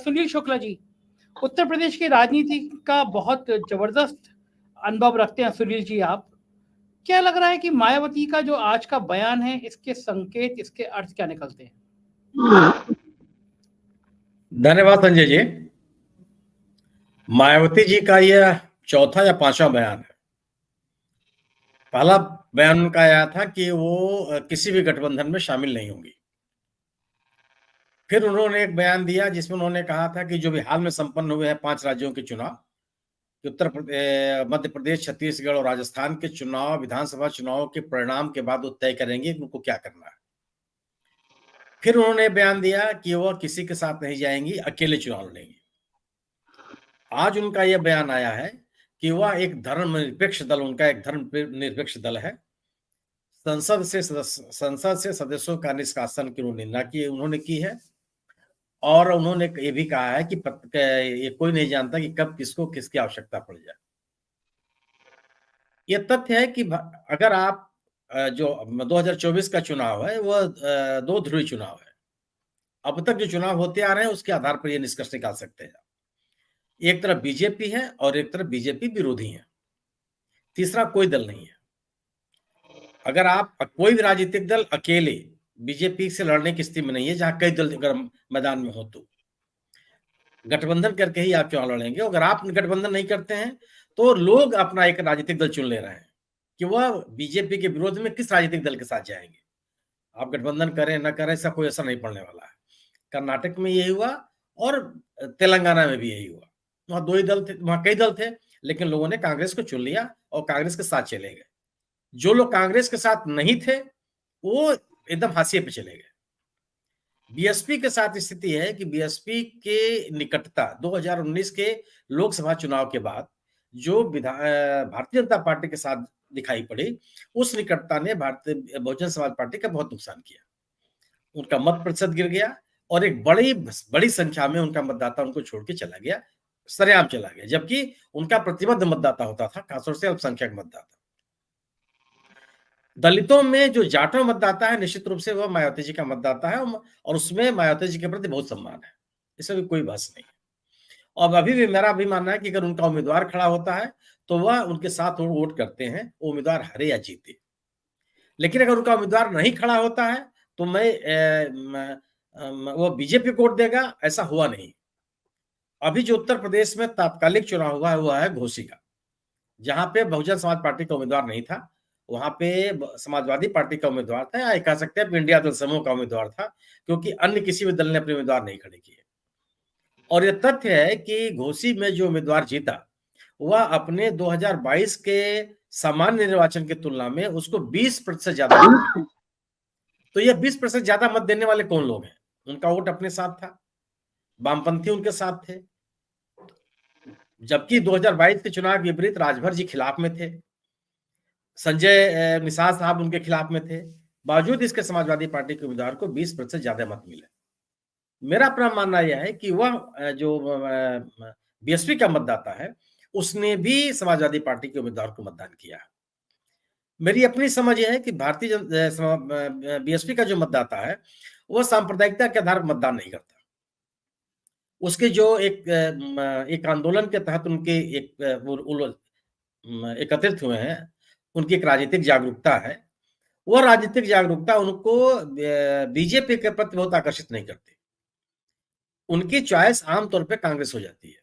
सुनील शुक्ला जी, उत्तर प्रदेश की राजनीति का बहुत जबरदस्त अनुभव रखते हैं सुनील जी आप। क्या लग रहा है कि मायावती का जो आज का बयान है, इसके संकेत, इसके अर्थ क्या निकलते हैं? धन्यवाद संजय जी। मायावती जी का यह चौथा या पांचवा बयान है। पहला बयान उनका आया था कि वो किसी भी गठबंधन में शामिल नहीं होंगी। फिर उन्होंने एक बयान दिया जिसमें उन्होंने कहा था कि जो भी हाल में संपन्न हुए हैं 5 राज्यों के चुनाव, मध्य प्रदेश, छत्तीसगढ़ और राजस्थान के चुनाव, विधानसभा चुनाव के परिणाम के बाद वो तय करेंगे कि उनको क्या करना है। फिर उन्होंने बयान दिया कि वह किसी के साथ नहीं जाएंगी, अकेले चुनाव लड़ेंगी। आज उनका यह बयान आया है कि वह एक धर्मनिरपेक्ष दल, उनका एक धर्मनिरपेक्ष दल है। संसद से सदस्यों का निष्कासन की उन्होंने की है। और उन्होंने ये भी कहा है कि ये कोई नहीं जानता कि कब किसको किसकी आवश्यकता पड़ जाए। ये तथ्य है कि अगर आप जो 2024 का चुनाव है वह 2 ध्रुवीय चुनाव है। अब तक जो चुनाव होते आ रहे हैं उसके आधार पर ये निष्कर्ष निकाल सकते हैं। एक तरफ बीजेपी है और एक तरफ बीजेपी विरोधी है, तीसरा कोई दल नहीं है। अगर आप कोई भी राजनीतिक दल अकेले बीजेपी से लड़ने की स्थिति में नहीं है, जहां कई दल अगर मैदान में हो तो गठबंधन करके ही आप चुनाव लड़ेंगे। अगर आप गठबंधन नहीं करते हैं तो लोग अपना एक राजनीतिक दल चुन ले रहे हैं कि वह बीजेपी के विरोध में किस राजनीतिक दल के साथ जाएंगे। आप गठबंधन करें न करें, इसका कोई असर नहीं पड़ने वाला है। कर्नाटक में यही हुआ और तेलंगाना में भी यही हुआ। वहां 2 ही दल थे, वहां कई दल थे, लेकिन लोगों ने कांग्रेस को चुन लिया और कांग्रेस के साथ चले गए। जो लोग कांग्रेस के साथ नहीं थे वो एकदम हाशिए पे चले गए। बीएसपी के साथ स्थिति है कि बीएसपी के निकटता 2019 के लोकसभा चुनाव के बाद जो भारतीय जनता पार्टी के साथ दिखाई पड़ी, उस निकटता ने भारतीय बहुजन समाज पार्टी का बहुत नुकसान किया। उनका मत प्रतिशत गिर गया और एक बड़ी संख्या में उनका मतदाता उनको छोड़ के चला गया, सरेआम चला गया, जबकि उनका प्रतिबद्ध मतदाता होता था, खासतौर से अल्पसंख्यक मतदाता। दलितों में जो जाटों मतदाता है, निश्चित रूप से वह मायावती जी का मतदाता है और उसमें मायावती जी के प्रति बहुत सम्मान है, इसमें भी कोई बहस नहीं है। और अभी भी मेरा भी मानना है कि अगर उनका उम्मीदवार खड़ा होता है तो वह उनके साथ वोट करते हैं, उम्मीदवार हारे या जीते। लेकिन अगर उनका उम्मीदवार नहीं खड़ा होता है तो वो बीजेपी को वोट देगा, ऐसा हुआ नहीं। अभी जो उत्तर प्रदेश में तात्कालिक चुनाव हुआ है घोसी का, जहां पे बहुजन समाज पार्टी का उम्मीदवार नहीं था, वहां पे समाजवादी पार्टी का उम्मीदवार था, या कह सकते हैं इंडिया दल समूह का उम्मीदवार था, क्योंकि अन्य किसी भी दल ने अपने उम्मीदवार नहीं खड़े किए। और यह तथ्य है कि घोसी में जो उम्मीदवार जीता वह अपने 2022 के सामान्य निर्वाचन की तुलना में उसको 20% ज्यादा मत मिले। तो यह 20% ज्यादा मत देने वाले कौन लोग हैं? उनका वोट अपने साथ था, वामपंथी उनके साथ थे, जबकि 2022 के चुनाव के विपरीत राजभर जी खिलाफ में थे, संजय निषाद साहब उनके खिलाफ में थे। बावजूद इसके समाजवादी पार्टी के उम्मीदवार को 20% ज्यादा मत मिले। मेरा अपना मानना यह है कि वह जो बीएसपी का मतदाता है उसने भी समाजवादी पार्टी के उम्मीदवार को मतदान किया। मेरी अपनी समझ यह है कि भारतीय बीएसपी का जो मतदाता है वह सांप्रदायिकता के आधार पर मतदान नहीं करता। उसके जो एक आंदोलन के तहत उनके एकत्रित हुए हैं, उनकी एक राजनीतिक जागरूकता है, वह राजनीतिक जागरूकता उनको बीजेपी के प्रति बहुत आकर्षित नहीं करती। उनकी चॉइस आमतौर पे कांग्रेस हो जाती है।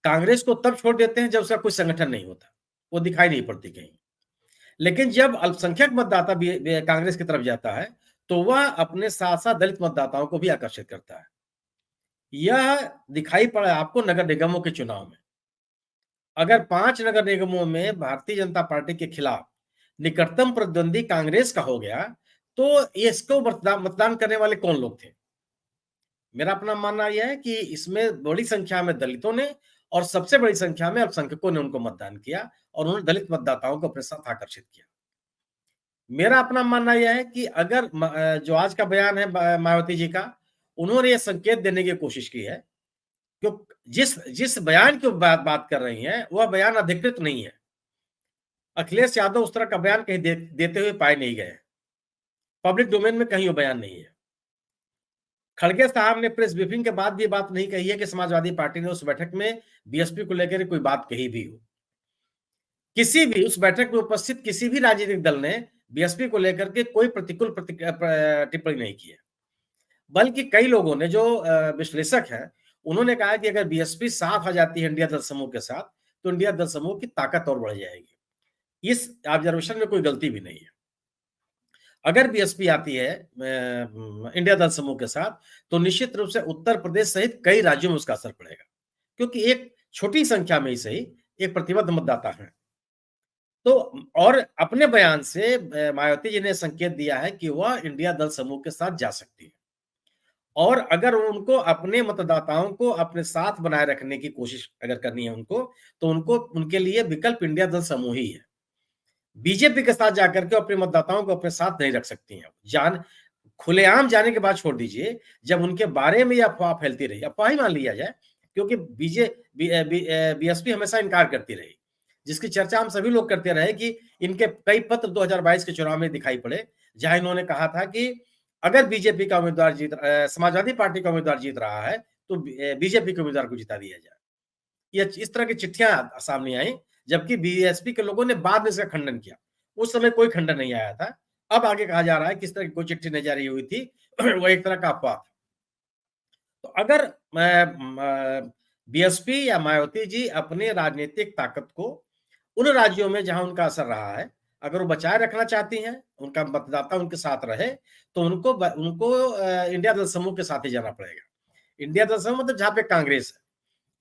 कांग्रेस को तब छोड़ देते हैं जब उसका कोई संगठन नहीं होता, वो दिखाई नहीं पड़ती कहीं। लेकिन जब अल्पसंख्यक मतदाता कांग्रेस की तरफ जाता है तो वह अपने साथ साथ दलित मतदाताओं को भी आकर्षित करता है। यह दिखाई पड़ा आपको नगर निगमों के चुनाव में। अगर 5 नगर निगमों में भारतीय जनता पार्टी के खिलाफ निकटतम प्रतिद्वंदी कांग्रेस का हो गया तो इसको मतदान करने वाले कौन लोग थे? मेरा अपना मानना यह है कि इसमें बड़ी संख्या में दलितों ने और सबसे बड़ी संख्या में अल्पसंख्यकों ने उनको मतदान किया और उन्होंने दलित मतदाताओं को अपने साथ आकर्षित किया। मेरा अपना मानना यह है कि अगर जो आज का बयान है मायावती जी का, उन्होंने यह संकेत देने की कोशिश की है कि जिस बयान की बात कर रही हैं वह बयान अधिकृत नहीं है। अखिलेश यादव उस तरह का बयान कहीं देते हुए पाए नहीं गए, पब्लिक डोमेन में कहीं वो बयान नहीं है। खड़गे साहब ने प्रेस ब्रीफिंग के बाद भी बात नहीं कही है कि समाजवादी पार्टी ने उस बैठक में बीएसपी को लेकर कोई बात कही भी हो। किसी भी उस बैठक में उपस्थित किसी भी राजनीतिक दल ने बीएसपी को लेकर के कोई प्रतिकूल टिप्पणी नहीं की है। बल्कि कई लोगों ने, जो विश्लेषक हैं, उन्होंने कहा कि अगर बीएसपी साथ आ जाती है इंडिया दल समूह के साथ, तो इंडिया दल समूह की ताकत और बढ़ जाएगी। इस ऑब्जर्वेशन में कोई गलती भी नहीं है। अगर बीएसपी आती है इंडिया दल समूह के साथ, तो निश्चित रूप से उत्तर प्रदेश सहित कई राज्यों में उसका असर पड़ेगा, क्योंकि एक छोटी संख्या में ही सही एक प्रतिबद्ध मतदाता है। तो और अपने बयान से मायावती जी ने संकेत दिया है कि वह इंडिया दल समूह के साथ जा सकती है, और अगर उनको अपने मतदाताओं को अपने साथ बनाए रखने की कोशिश अगर करनी है उनको, तो उनको उनके लिए विकल्प इंडिया दल समूह ही है। बीजेपी के साथ जाकर के अपने मतदाताओं को अपने साथ नहीं रख सकती हैं। खुलेआम जाने के बाद छोड़ दीजिए, जब उनके बारे में अफवाह फैलती रही, अफवाह ही मान लिया जाए, क्योंकि बीएसपी हमेशा इनकार करती रही, जिसकी चर्चा हम सभी लोग करते रहे कि इनके कई पत्र 2022 के चुनाव में दिखाई पड़े, जहां इन्होंने कहा था कि अगर बीजेपी का उम्मीदवार समाजवादी पार्टी का उम्मीदवार जीत रहा है, तो बीजेपी के उम्मीदवार को जिता दिया जाए। ये इस तरह की चिट्ठियां सामने आई, जबकि बीएसपी के लोगों ने बाद में इसका खंडन किया। उस समय कोई खंडन नहीं आया था। अब आगे कहा जा रहा है किस तरह की कोई चिट्ठी नहीं जारी हुई थी, वो एक तरह का अफवाह था। तो अगर बीएसपी या मायावती जी अपने राजनीतिक ताकत को उन राज्यों में जहां उनका असर रहा है, अगर वो बचाए रखना चाहती हैं, उनका मतदाता उनके साथ रहे, तो उनको इंडिया दल समूह के साथ ही जाना पड़ेगा। इंडिया दल समूह मतलब जहां पे कांग्रेस है।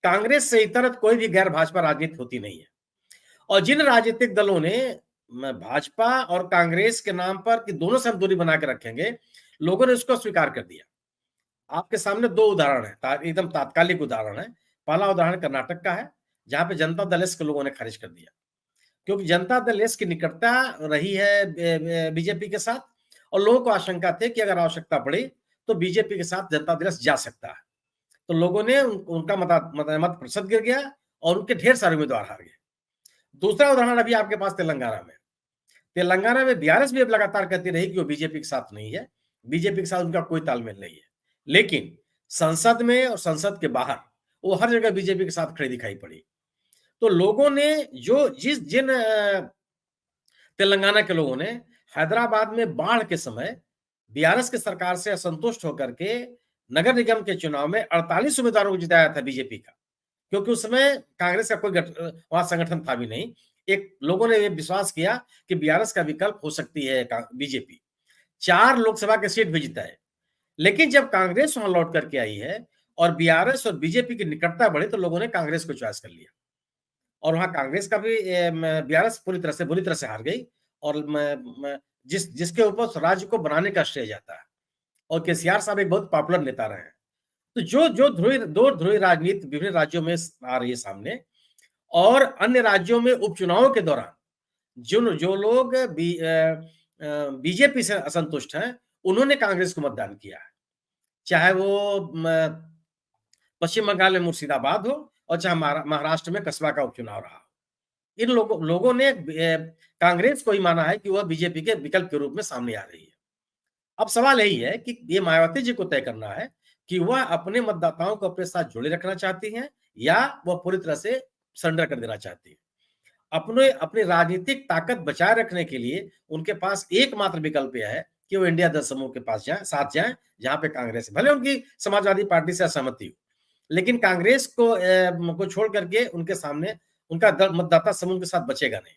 कांग्रेस से इतर कोई भी गैर भाजपा राजनीति होती नहीं है। और जिन राजनीतिक दलों ने भाजपा और कांग्रेस के नाम पर कि दोनों से हम दूरी बना के रखेंगे, लोगों ने उसको स्वीकार कर दिया। आपके सामने दो उदाहरण है, एकदम तात्कालिक उदाहरण है। पहला उदाहरण कर्नाटक का है, जहां पे जनता दल एस के लोगों ने खारिज कर दिया, क्योंकि जनता दल एस की निकटता रही है बीजेपी के साथ, और लोगों को आशंका थी कि अगर आवश्यकता पड़ी तो बीजेपी के साथ जनता दल एस जा सकता है। तो लोगों ने उनका मत प्रतिशत गिर गया और उनके ढेर सारे उम्मीदवार हार गए। दूसरा उदाहरण अभी आपके पास तेलंगाना में बीआरएस भी अब लगातार कहती रही कि वो बीजेपी के साथ नहीं है, बीजेपी के साथ उनका कोई तालमेल नहीं है, लेकिन संसद में और संसद के बाहर वो हर जगह बीजेपी के साथ खड़ी दिखाई पड़ी। तो लोगों ने जिन तेलंगाना के लोगों ने हैदराबाद में बाढ़ के समय बीआरएस की सरकार से असंतुष्ट होकर के नगर निगम के चुनाव में 48 उम्मीदवारों को जिताया था बीजेपी का, क्योंकि उस समय कांग्रेस का कोई वहां संगठन था भी नहीं। एक लोगों ने यह विश्वास किया कि बीआरएस का विकल्प हो सकती है बीजेपी। 4 लोकसभा के सीट भी जीता है। लेकिन जब कांग्रेस वहां लौट करके आई है और बीआरएस और बीजेपी की निकटता बढ़ी, तो लोगों ने कांग्रेस को चॉइस कर लिया, और वहां कांग्रेस का भी बीआरएस बुरी तरह से हार गई, और जिसके ऊपर राज्य को बनाने का श्रेय जाता है, और केसीआर साहब एक बहुत पॉपुलर नेता रहे हैं। तो जो दो ध्रुवी राजनीति विभिन्न राज्यों में आ रही है सामने, और अन्य राज्यों में उपचुनावों के दौरान जो लोग बीजेपी से असंतुष्ट हैं, उन्होंने कांग्रेस को मतदान किया है, चाहे वो पश्चिम बंगाल में मुर्शिदाबाद हो और चाहे महाराष्ट्र में कस्बा का उपचुनाव रहा। इन लोगों ने कांग्रेस को ही माना है कि वह बीजेपी के विकल्प के रूप में सामने आ रही है। अब सवाल यही है कि ये मायावती जी को तय करना है कि वह अपने मतदाताओं को अपने साथ जोड़े रखना चाहती हैं, या वह पूरी तरह से सरेंडर कर देना चाहती है। अपनी राजनीतिक ताकत बचाए रखने के लिए उनके पास एकमात्र विकल्प यह है कि वो इंडिया दल समूह के पास साथ जाएं, जहां पे कांग्रेस है। भले उनकी समाजवादी पार्टी से असहमति हो, लेकिन कांग्रेस को छोड़ करके उनके सामने उनका मतदाता समूह के साथ बचेगा नहीं।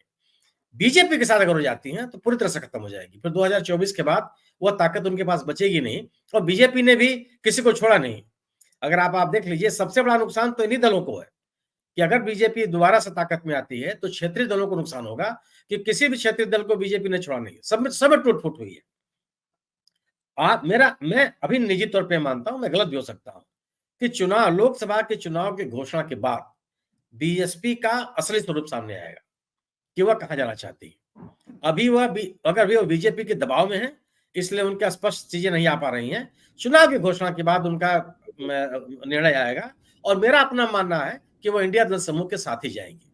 बीजेपी के साथ अगर हो जाती हैं तो पूरी तरह से खत्म हो जाएगी। फिर 2024 के बाद वह ताकत उनके पास बचेगी नहीं, और बीजेपी ने भी किसी को छोड़ा नहीं। अगर आप देख लीजिए, सबसे बड़ा नुकसान तो इन्हीं दलों को है कि अगर बीजेपी दोबारा से ताकत में आती है तो क्षेत्रीय दलों को नुकसान होगा, कि किसी भी क्षेत्रीय दल को बीजेपी ने छोड़ा नहीं, सब टूट फूट हुई है। मैं अभी निजी तौर पे मानता हूं, मैं गलत भी हो सकता हूं, कि लोकसभा के चुनाव की घोषणा के बाद बीएसपी का असली स्वरूप सामने आएगा कि वह कहां जाना चाहती है। अभी वो बीजेपी के दबाव में है, इसलिए उनके स्पष्ट चीजें नहीं आ पा रही हैं। चुनाव की घोषणा के बाद उनका निर्णय आएगा, और मेरा अपना मानना है कि वो इंडिया दल समूह के साथ ही जाएंगे।